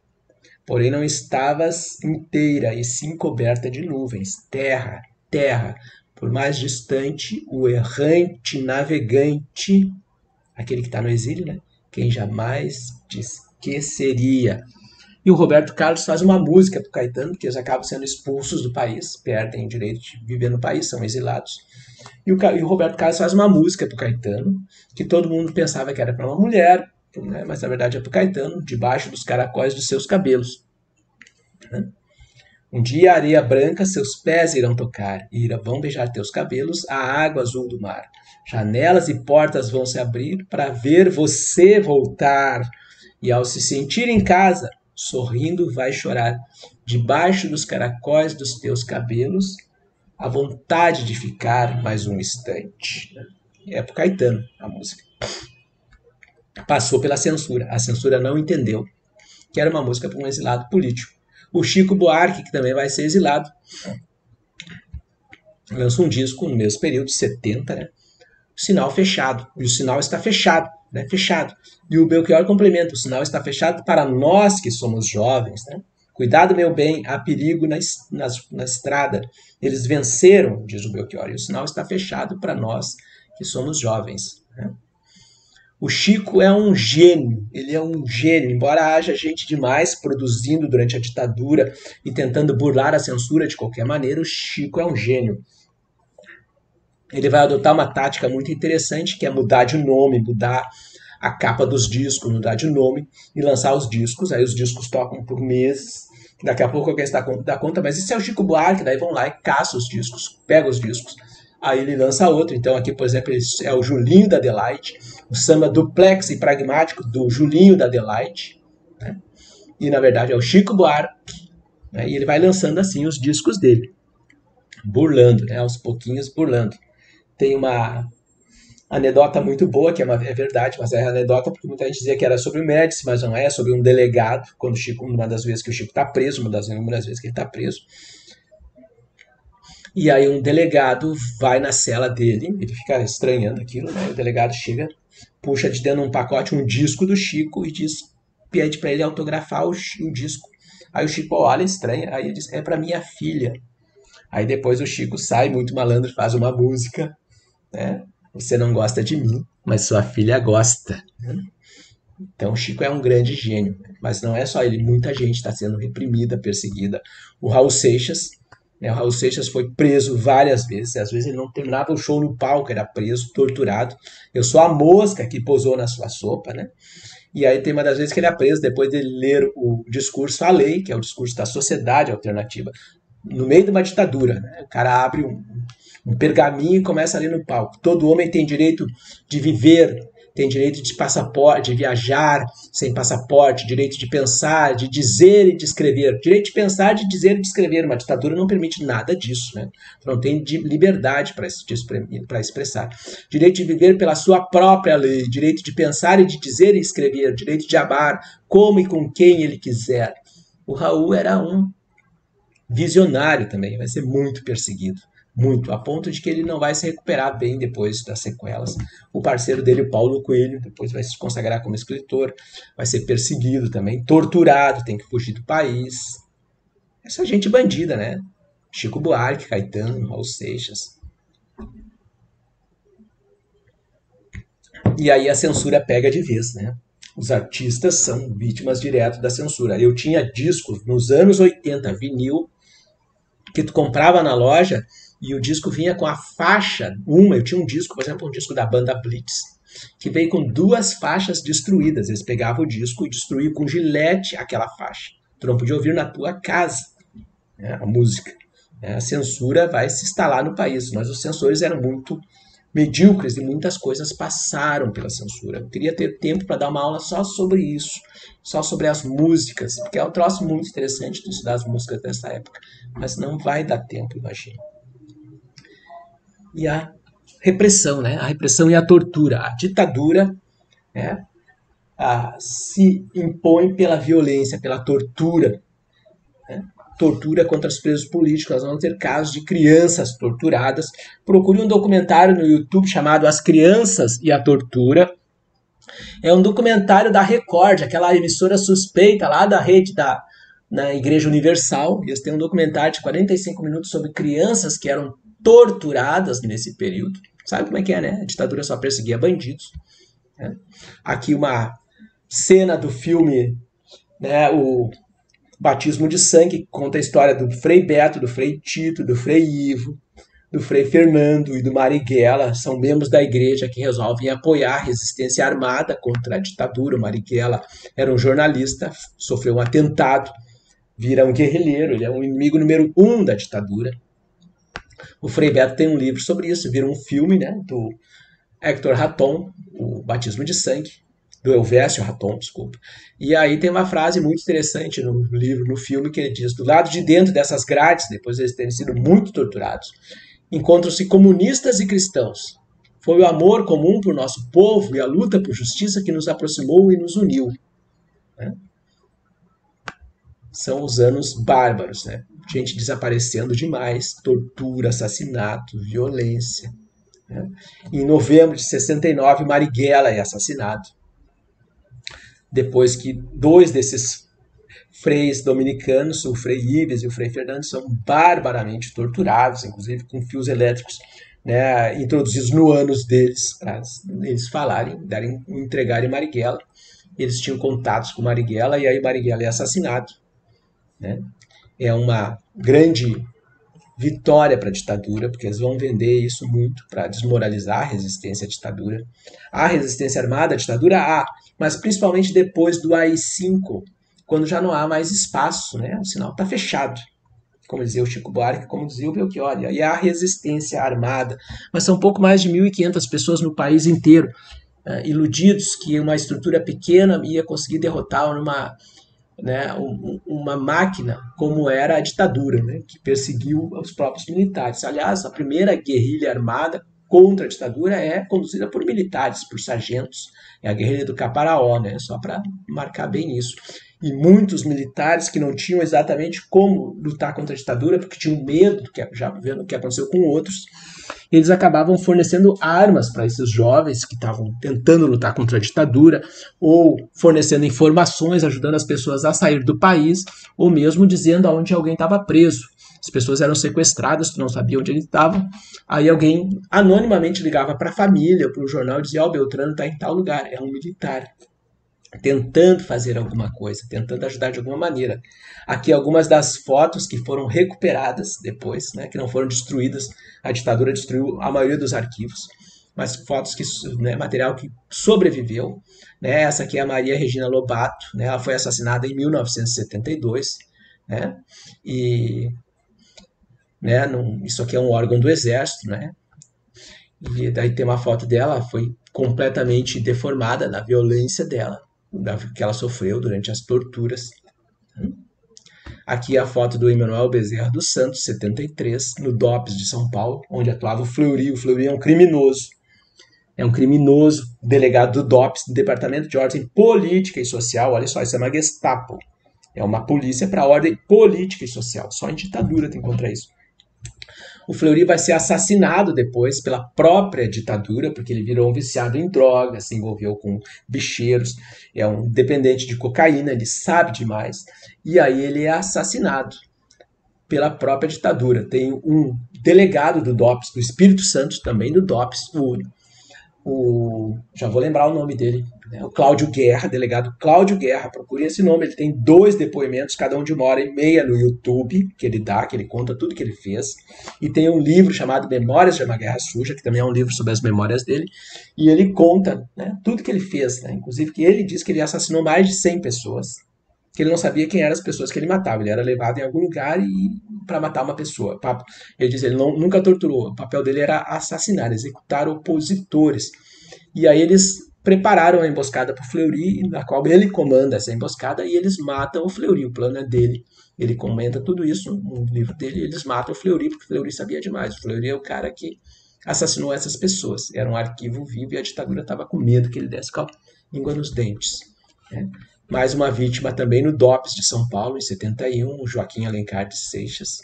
A: porém não estavas inteira, e sim coberta de nuvens. Terra, terra, por mais distante, o errante navegante, aquele que está no exílio, né? Quem jamais te esqueceria. E o Roberto Carlos faz uma música para o Caetano, porque eles acabam sendo expulsos do país, perdem o direito de viver no país, são exilados. E o Roberto Carlos faz uma música para o Caetano, que todo mundo pensava que era para uma mulher, né? Mas na verdade é para o Caetano, debaixo dos caracóis dos seus cabelos. Né? Um dia a areia branca seus pés irão tocar, e vão beijar teus cabelos a água azul do mar. Janelas e portas vão se abrir para ver você voltar. E ao se sentir em casa, sorrindo vai chorar. Debaixo dos caracóis dos teus cabelos, a vontade de ficar mais um instante. É pro Caetano a música. Passou pela censura. A censura não entendeu que era uma música para um exilado político. O Chico Buarque, que também vai ser exilado, lança um disco no mesmo período, 70, né? Sinal fechado. E o sinal está fechado, né? Fechado. E o Belchior complementa: o sinal está fechado para nós que somos jovens, né? Cuidado, meu bem, há perigo na estrada. Eles venceram, diz o Belchior, e o sinal está fechado para nós que somos jovens. Né? O Chico é um gênio, ele é um gênio, embora haja gente demais produzindo durante a ditadura e tentando burlar a censura de qualquer maneira, o Chico é um gênio. Ele vai adotar uma tática muito interessante, que é mudar de nome, mudar a capa dos discos, mudar de nome e lançar os discos. Aí os discos tocam por meses, daqui a pouco alguém está dá conta, mas isso é o Chico Buarque, daí vão lá e caçam os discos, pegam os discos. Aí ele lança outro. Então aqui, por exemplo, é o Julinho da Adelaide, o samba duplex e pragmático do Julinho da Adelaide, né? E na verdade é o Chico Buarque, né? E ele vai lançando assim os discos dele, burlando, né? Aos pouquinhos burlando. Tem uma anedota muito boa, que é verdade, mas é anedota porque muita gente dizia que era sobre o Médici, mas não é, é sobre um delegado, quando o Chico, uma das vezes que o Chico está preso, uma das vezes que ele está preso. E aí um delegado vai na cela dele, ele fica estranhando aquilo, né? O delegado chega, puxa de dentro de um pacote um disco do Chico e pede para ele autografar o disco. Aí o Chico olha, estranha, aí ele diz: é para minha filha. Aí depois o Chico sai muito malandro, faz uma música, né? Você não gosta de mim, mas sua filha gosta. Então o Chico é um grande gênio, mas não é só ele, muita gente está sendo reprimida, perseguida. O Raul Seixas, né? O Raul Seixas foi preso várias vezes, às vezes ele não terminava o show no palco, era preso, torturado. Eu sou a mosca que pousou na sua sopa, né? E aí tem uma das vezes que ele é preso depois de ler o discurso à lei, que é o discurso da sociedade alternativa, no meio de uma ditadura, né? O cara abre um pergaminho e começa a ler no palco. Todo homem tem direito de viver, tem direito de passaporte, de viajar sem passaporte, direito de pensar, de dizer e de escrever. Direito de pensar, de dizer e de escrever. Uma ditadura não permite nada disso, né? Não tem liberdade para expressar. Direito de viver pela sua própria lei, direito de pensar e de dizer e escrever, direito de amar como e com quem ele quiser. O Raul era um visionário também, vai ser muito perseguido. Muito, a ponto de que ele não vai se recuperar bem depois das sequelas. O parceiro dele, o Paulo Coelho, depois vai se consagrar como escritor, vai ser perseguido também, torturado, tem que fugir do país. Essa gente bandida, né? Chico Buarque, Caetano, Raul Seixas. E aí a censura pega de vez, né? Os artistas são vítimas direto da censura. Eu tinha discos nos anos 80, vinil, que tu comprava na loja e o disco vinha com a faixa, eu tinha um disco, por exemplo, um disco da banda Blitz, que veio com 2 faixas destruídas. Eles pegavam o disco e destruíam com gilete aquela faixa. Tu não podia ouvir na tua casa, né, a música. A censura vai se instalar no país, mas os censores eram muito medíocres e muitas coisas passaram pela censura. Eu queria ter tempo para dar uma aula só sobre isso, só sobre as músicas, porque é um troço muito interessante de estudar as músicas dessa época, mas não vai dar tempo, imagina. E a repressão, né? A repressão e a tortura. A ditadura, né, se impõe pela violência, pela tortura, né? Tortura contra os presos políticos. Nós vamos ter casos de crianças torturadas. Procure um documentário no YouTube chamado As Crianças e a Tortura. É um documentário da Record, aquela emissora suspeita lá da rede na Igreja Universal. Eles têm um documentário de 45 minutos sobre crianças que eram torturadas nesse período. Sabe como é que é, né? A ditadura só perseguia bandidos. Né? Aqui uma cena do filme, né? Batismo de Sangue, que conta a história do Frei Beto, do Frei Tito, do Frei Ivo, do Frei Fernando e do Marighella. São membros da igreja que resolvem apoiar a resistência armada contra a ditadura. O Marighella era um jornalista, sofreu um atentado, vira um guerrilheiro, ele é um inimigo número 1 da ditadura. O Frei Beto tem um livro sobre isso, vira um filme, né, do Hector Raton, o Batismo de Sangue, do Elvésio Raton, desculpa. E aí tem uma frase muito interessante no livro, no filme, que ele diz: do lado de dentro dessas grades, depois de eles terem sido muito torturados, encontram-se comunistas e cristãos. Foi o amor comum por nosso povo e a luta por justiça que nos aproximou e nos uniu. Né? São os anos bárbaros, né? Gente desaparecendo demais, tortura, assassinato, violência. Né? Em novembro de 69, Marighella é assassinado. Depois que 2 desses freis dominicanos, o Frei Ives e o Frei Fernando, são barbaramente torturados, inclusive com fios elétricos, né, introduzidos no ânus deles, para eles falarem, entregarem Marighella. Eles tinham contatos com Marighella e aí Marighella é assassinado. Né? É uma grande vitória para a ditadura, porque eles vão vender isso muito para desmoralizar a resistência à ditadura. A resistência armada à ditadura há, mas principalmente depois do AI-5, quando já não há mais espaço, né? O sinal está fechado, como dizia o Chico Buarque, como dizia o Belchior. E há resistência armada, mas são pouco mais de 1.500 pessoas no país inteiro, iludidos que uma estrutura pequena ia conseguir derrotar né, uma máquina como era a ditadura, né, que perseguiu os próprios militares. Aliás, a primeira guerrilha armada contra a ditadura é conduzida por militares, por sargentos. É a guerrilha do Caparaó, né, só para marcar bem isso. E muitos militares que não tinham exatamente como lutar contra a ditadura, porque tinham medo, já vendo o que aconteceu com outros, eles acabavam fornecendo armas para esses jovens que estavam tentando lutar contra a ditadura, ou fornecendo informações, ajudando as pessoas a sair do país, ou mesmo dizendo aonde alguém estava preso. As pessoas eram sequestradas, tu não sabia onde eles estavam, aí alguém anonimamente ligava para a família, para o jornal e dizia: ó, Beltrano está em tal lugar, é um militar, tentando fazer alguma coisa, tentando ajudar de alguma maneira. Aqui algumas das fotos que foram recuperadas depois, né, que não foram destruídas. A ditadura destruiu a maioria dos arquivos, mas fotos que, né, material que sobreviveu. Né? Essa aqui é a Maria Regina Lobato, né? Ela foi assassinada em 1972, né? E né, isso aqui é um órgão do exército, né? E daí tem uma foto dela, foi completamente deformada na violência dela, que ela sofreu durante as torturas. Aqui a foto do Emanuel Bezerra dos Santos, 73, no DOPS de São Paulo, onde atuava o Fleury. O Fleury é um criminoso. É um criminoso, delegado do DOPS, do Departamento de Ordem Política e Social. Olha só, isso é uma Gestapo. É uma polícia para a ordem política e social. Só em ditadura tem contra isso. O Fleury vai ser assassinado depois pela própria ditadura, porque ele virou um viciado em drogas, se envolveu com bicheiros, é um dependente de cocaína, ele sabe demais, e aí ele é assassinado pela própria ditadura. Tem um delegado do DOPS, do Espírito Santo, também do DOPS, já vou lembrar o nome dele, né? O Cláudio Guerra, delegado Cláudio Guerra, procure esse nome, ele tem 2 depoimentos, cada um de 1h30 no YouTube, que ele dá, que ele conta tudo que ele fez, e tem um livro chamado Memórias de uma Guerra Suja, que também é um livro sobre as memórias dele, e ele conta, né, tudo que ele fez, né? Inclusive que ele diz que ele assassinou mais de 100 pessoas, que ele não sabia quem eram as pessoas que ele matava, ele era levado em algum lugar para matar uma pessoa. Ele diz, ele nunca torturou, o papel dele era assassinar, executar opositores. E aí eles prepararam a emboscada para o Fleury, na qual ele comanda essa emboscada, e eles matam o Fleury, o plano é dele. Ele comenta tudo isso no livro dele, e eles matam o Fleury, porque o Fleury sabia demais. O Fleury é o cara que assassinou essas pessoas. Era um arquivo vivo e a ditadura estava com medo que ele desse com a língua nos dentes. Né? Mais uma vítima também no DOPS de São Paulo, em 71, o Joaquim Alencar de Seixas.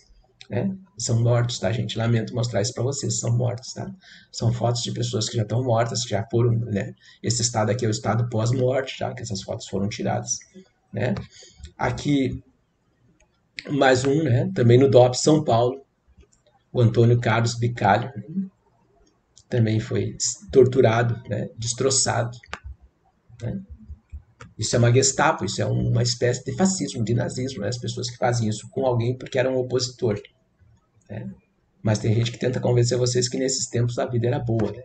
A: Né? São mortos, tá, gente? Lamento mostrar isso para vocês, são mortos, tá? São fotos de pessoas que já estão mortas, que já foram, né? Esse estado aqui é o estado pós-morte, já que essas fotos foram tiradas, né? Aqui, mais um, né? Também no DOPS São Paulo, o Antônio Carlos Bicalho, também foi torturado, né? Destroçado, né? Isso é uma Gestapo, isso é uma espécie de fascismo, de nazismo, né? As pessoas que fazem isso com alguém porque eram um opositor. Né? Mas tem gente que tenta convencer vocês que nesses tempos a vida era boa. Né?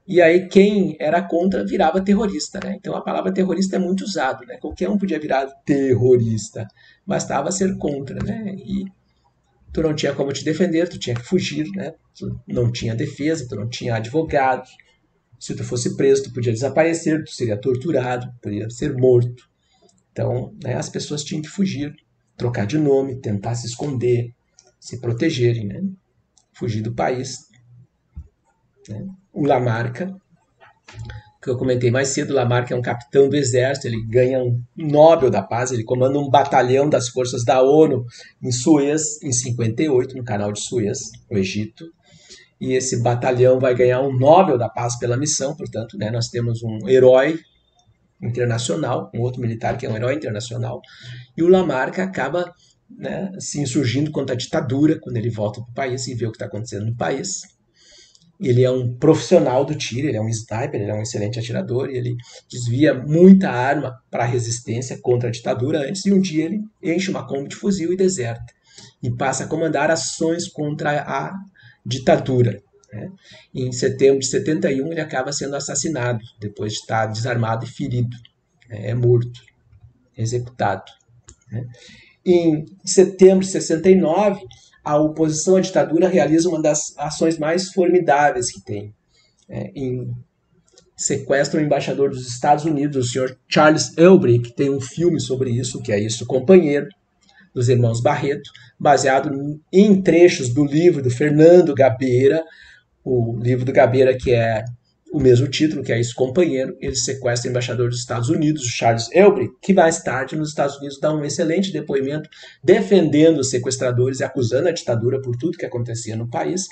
A: E aí quem era contra virava terrorista. Né? Então a palavra terrorista é muito usada. Né? Qualquer um podia virar terrorista. Bastava ser contra. Né? E tu não tinha como te defender, tu tinha que fugir. Né? Tu não tinha defesa, tu não tinha advogado. Se tu fosse preso, tu podia desaparecer, tu seria torturado, podia ser morto. Então, né, as pessoas tinham que fugir, trocar de nome, tentar se esconder, se protegerem, né? Fugir do país. Né? O Lamarca, que eu comentei mais cedo, o Lamarca é um capitão do exército, ele ganha um Nobel da Paz, ele comanda um batalhão das forças da ONU em Suez, em 58, no canal de Suez, no Egito. E esse batalhão vai ganhar um Nobel da Paz pela missão, portanto, né, nós temos um herói internacional, um outro militar que é um herói internacional, e o Lamarca acaba, né, se insurgindo contra a ditadura quando ele volta para o país e vê o que está acontecendo no país. Ele é um profissional do tiro, ele é um sniper, ele é um excelente atirador, e ele desvia muita arma para a resistência contra a ditadura antes, e um dia ele enche uma Kombi de fuzil e deserta, e passa a comandar ações contra a ditadura. Né? Em setembro de 71 ele acaba sendo assassinado, depois de estar desarmado e ferido. É morto, executado. Né? Em setembro de 69, a oposição à ditadura realiza uma das ações mais formidáveis que tem. Sequestra o embaixador dos Estados Unidos, o senhor Charles Elbrick, que tem um filme sobre isso, que é Isso, Companheiro, dos irmãos Barreto, baseado em trechos do livro do Fernando Gabeira, o livro do Gabeira, que é o mesmo título, que é Isso, Companheiro. Ele sequestra o embaixador dos Estados Unidos, o Charles Elbrick, que mais tarde nos Estados Unidos dá um excelente depoimento defendendo os sequestradores e acusando a ditadura por tudo que acontecia no país.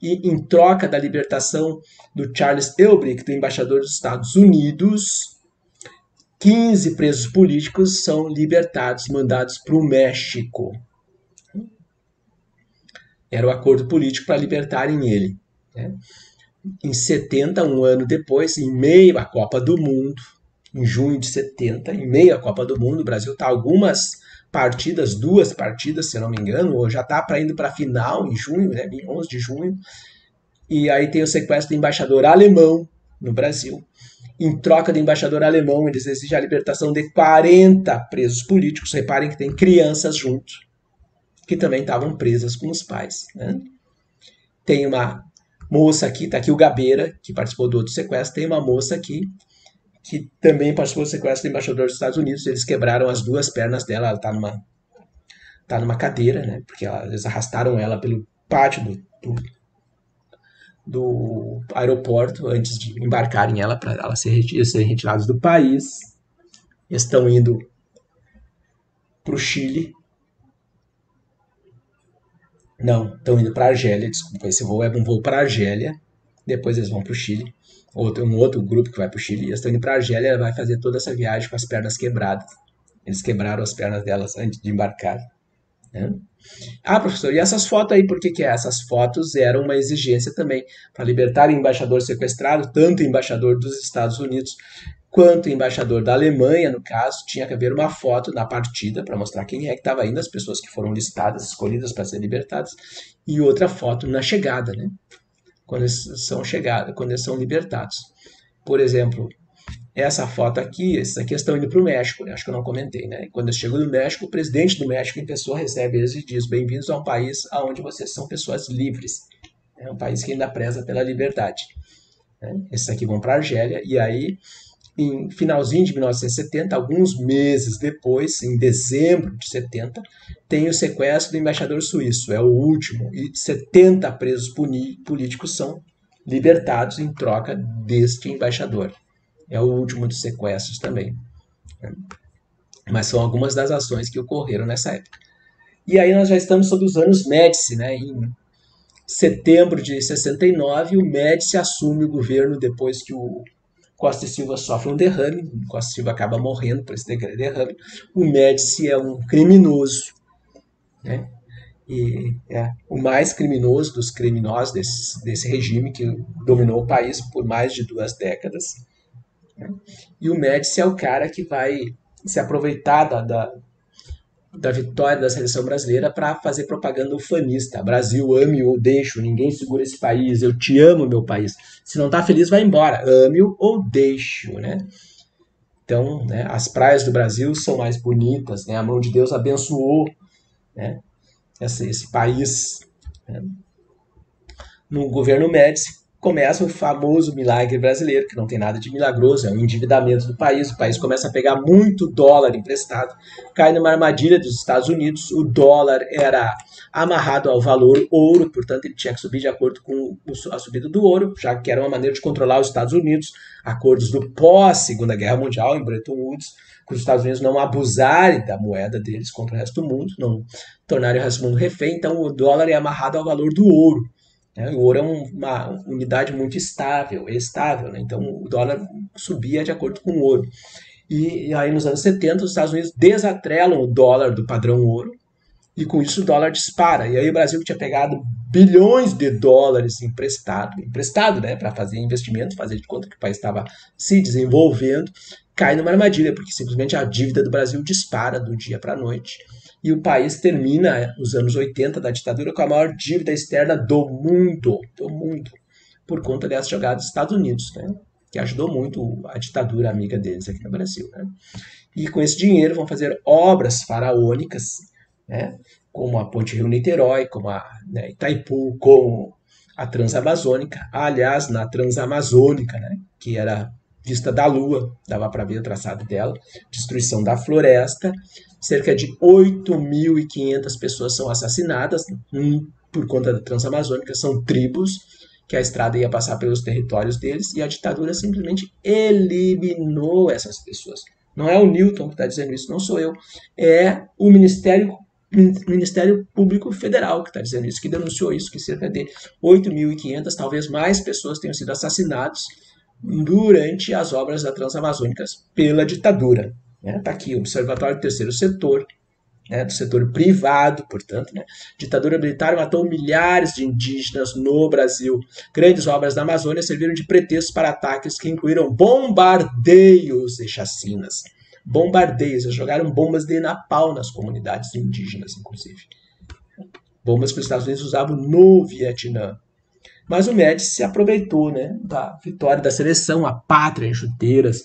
A: E em troca da libertação do Charles Elbrick, do embaixador dos Estados Unidos, 15 presos políticos são libertados, mandados para o México. Era o acordo político para libertarem ele. Né? Em 70, um ano depois, em meio à Copa do Mundo, em junho de 70, em meio à Copa do Mundo, o Brasil está algumas partidas, 2 partidas, se eu não me engano, ou já está indo para a final em junho, né, 11 de junho, e aí tem o sequestro do embaixador alemão no Brasil. Em troca do embaixador alemão, eles exigem a libertação de 40 presos políticos. Reparem que tem crianças junto, que também estavam presas com os pais. Né? Tem uma moça aqui, está aqui o Gabeira, que participou do outro sequestro. Tem uma moça aqui que também participou do sequestro do embaixador dos Estados Unidos. Eles quebraram as 2 pernas dela, ela está numa cadeira, né? Porque eles arrastaram ela pelo pátio do aeroporto antes de embarcarem ela para ela ser retirada do país. Estão indo para o Chile. Não, estão indo para a Argélia, desculpa. Esse voo é um voo para a Argélia. Depois eles vão para o Chile. Um outro grupo que vai para o Chile. Eles estão indo para a Argélia, ela vai fazer toda essa viagem com as pernas quebradas. Eles quebraram as pernas delas antes de embarcar. Né? Ah, professor, e essas fotos aí, por que é? Essas fotos eram uma exigência também para libertar o embaixador sequestrado, tanto o embaixador dos Estados Unidos quanto o embaixador da Alemanha, no caso, tinha que haver uma foto na partida para mostrar quem é que estava indo, as pessoas que foram listadas, escolhidas para ser libertadas, e outra foto na chegada, né? Quando eles são libertados. Por exemplo, essa foto aqui, esses aqui estão indo para o México, né? Acho que eu não comentei, né? Quando eles chegam no México, o presidente do México em pessoa recebe eles e diz: bem-vindos a um país onde vocês são pessoas livres. É um país que ainda preza pela liberdade. Né? Esses aqui vão para a Argélia, e aí, em finalzinho de 1970, alguns meses depois, em dezembro de 70, tem o sequestro do embaixador suíço, é o último, e 70 presos políticos são libertados em troca deste embaixador. É o último dos sequestros também. Mas são algumas das ações que ocorreram nessa época. E aí nós já estamos sob os anos Médici, né? Em setembro de 69, o Médici assume o governo depois que o Costa e Silva sofre um derrame, o Costa e Silva acaba morrendo por esse derrame. O Médici é um criminoso, né? E é o mais criminoso dos criminosos desse regime que dominou o país por mais de 2 décadas. E o Médici é o cara que vai se aproveitar da vitória da seleção brasileira para fazer propaganda ufanista. Brasil, ame ou deixe, ninguém segura esse país, eu te amo, meu país. Se não está feliz, vai embora. Ame-o ou deixe-o, né? Então, né, as praias do Brasil são mais bonitas, né? A mão de Deus abençoou, né, esse país. Né? No governo Médici começa o famoso milagre brasileiro, que não tem nada de milagroso, é o endividamento do país. O país começa a pegar muito dólar emprestado, cai numa armadilha dos Estados Unidos. O dólar era amarrado ao valor ouro, portanto ele tinha que subir de acordo com a subida do ouro, já que era uma maneira de controlar os Estados Unidos. Acordos do pós-Segunda Guerra Mundial em Bretton Woods, que os Estados Unidos não abusarem da moeda deles contra o resto do mundo, não tornarem o resto do mundo refém. Então o dólar é amarrado ao valor do ouro. O ouro é uma unidade muito estável, né? Então o dólar subia de acordo com o ouro. E aí nos anos 70 os Estados Unidos desatrelam o dólar do padrão ouro e com isso o dólar dispara. E aí o Brasil que tinha pegado bilhões de dólares emprestado, né, para fazer investimento, fazer de conta que o país estava se desenvolvendo, cai numa armadilha, porque simplesmente a dívida do Brasil dispara do dia para a noite. E o país termina os anos 80 da ditadura com a maior dívida externa do mundo, por conta dessa jogada dos Estados Unidos, né? Que ajudou muito a ditadura amiga deles aqui no Brasil. Né? E com esse dinheiro vão fazer obras faraônicas, né? Como a Ponte Rio-Niterói, como a Itaipu, como a Transamazônica. Aliás, na Transamazônica, né? Que era vista da Lua, dava para ver o traçado dela, destruição da floresta, cerca de 8.500 pessoas são assassinadas por conta da Transamazônica, são tribos que a estrada ia passar pelos territórios deles e a ditadura simplesmente eliminou essas pessoas. Não é o Newton que está dizendo isso, não sou eu, é o Ministério Público Federal que está dizendo isso, que denunciou isso, que cerca de 8.500, talvez mais pessoas tenham sido assassinadas durante as obras da Transamazônicas pela ditadura. Está aqui o Observatório do Terceiro Setor, do setor privado, portanto. Ditadura militar matou milhares de indígenas no Brasil. Grandes obras da Amazônia serviram de pretexto para ataques que incluíram bombardeios e chacinas. Bombardeios, eles jogaram bombas de napalm nas comunidades indígenas, inclusive. Bombas que os Estados Unidos usavam no Vietnã. Mas o Médici se aproveitou, da vitória da seleção, a pátria em chuteiras,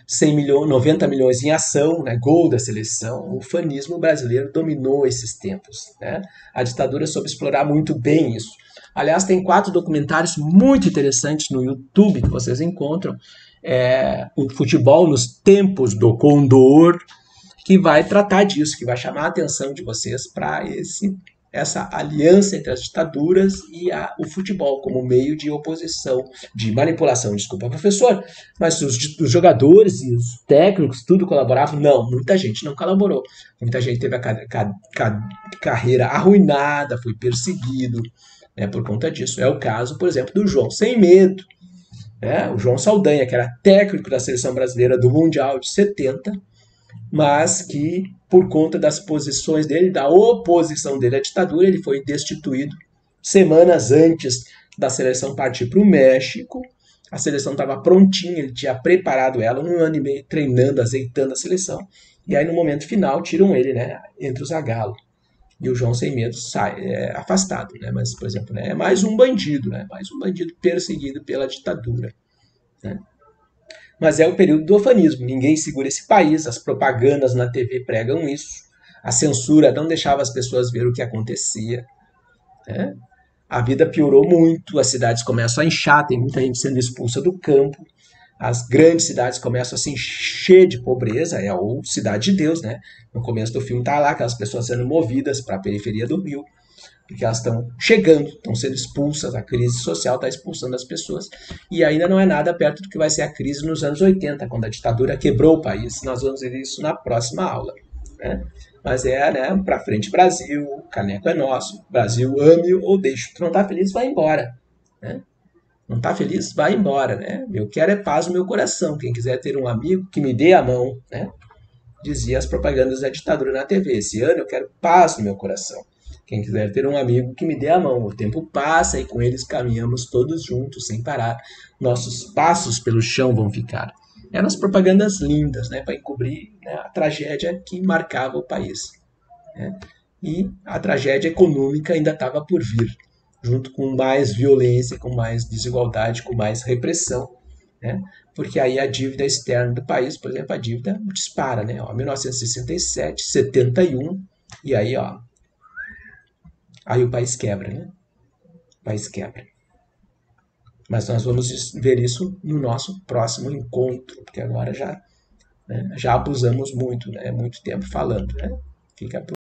A: 100 milhões, 90 milhões em ação, gol da seleção. O fanismo brasileiro dominou esses tempos. A ditadura soube explorar muito bem isso. Aliás, tem 4 documentários muito interessantes no YouTube que vocês encontram. O futebol nos tempos do Condor, que vai tratar disso, que vai chamar a atenção de vocês para essa aliança entre as ditaduras e o futebol como meio de oposição, de manipulação. Desculpa, professor, mas os jogadores e os técnicos tudo colaboravam? Não, muita gente não colaborou. Muita gente teve a carreira arruinada, foi perseguido por conta disso. É o caso, por exemplo, do João Sem Medo, o João Saldanha, que era técnico da seleção brasileira do Mundial de 70, mas que, por conta das posições dele, da oposição dele à ditadura, ele foi destituído semanas antes da seleção partir para o México. A seleção estava prontinha, ele tinha preparado ela 1 ano e meio, treinando, azeitando a seleção. E aí, no momento final, tiram ele entre os agalos. E o João Sem Medo sai afastado. Mas, por exemplo, é mais um bandido, mais um bandido perseguido pela ditadura. Mas é o período do ufanismo. Ninguém segura esse país, as propagandas na TV pregam isso, a censura não deixava as pessoas ver o que acontecia. A vida piorou muito, as cidades começam a inchar, tem muita gente sendo expulsa do campo, as grandes cidades começam a se encher de pobreza, é a Cidade de Deus. No começo do filme está lá, aquelas pessoas sendo movidas para a periferia do Rio, porque elas estão chegando, estão sendo expulsas, a crise social está expulsando as pessoas, e ainda não é nada perto do que vai ser a crise nos anos 80, quando a ditadura quebrou o país. Nós vamos ver isso na próxima aula. Mas para frente Brasil, o caneco é nosso, Brasil, ame ou deixe. Tu não está feliz, vai embora. Não está feliz, vai embora. Eu quero é paz no meu coração, quem quiser ter um amigo, que me dê a mão. Dizia as propagandas da ditadura na TV, esse ano eu quero paz no meu coração. Quem quiser ter um amigo que me dê a mão. O tempo passa e com eles caminhamos todos juntos, sem parar. Nossos passos pelo chão vão ficar. Eram as propagandas lindas, né, para encobrir, né, a tragédia que marcava o país. Né? E a tragédia econômica ainda estava por vir, junto com mais violência, com mais desigualdade, com mais repressão, né? Porque aí a dívida externa do país, por exemplo, a dívida dispara, né? Ó, 1967, 71, e aí, ó, aí o país quebra, né? O país quebra. Mas nós vamos ver isso no nosso próximo encontro, porque agora já, né, já abusamos muito, né? Muito tempo falando, né? Fica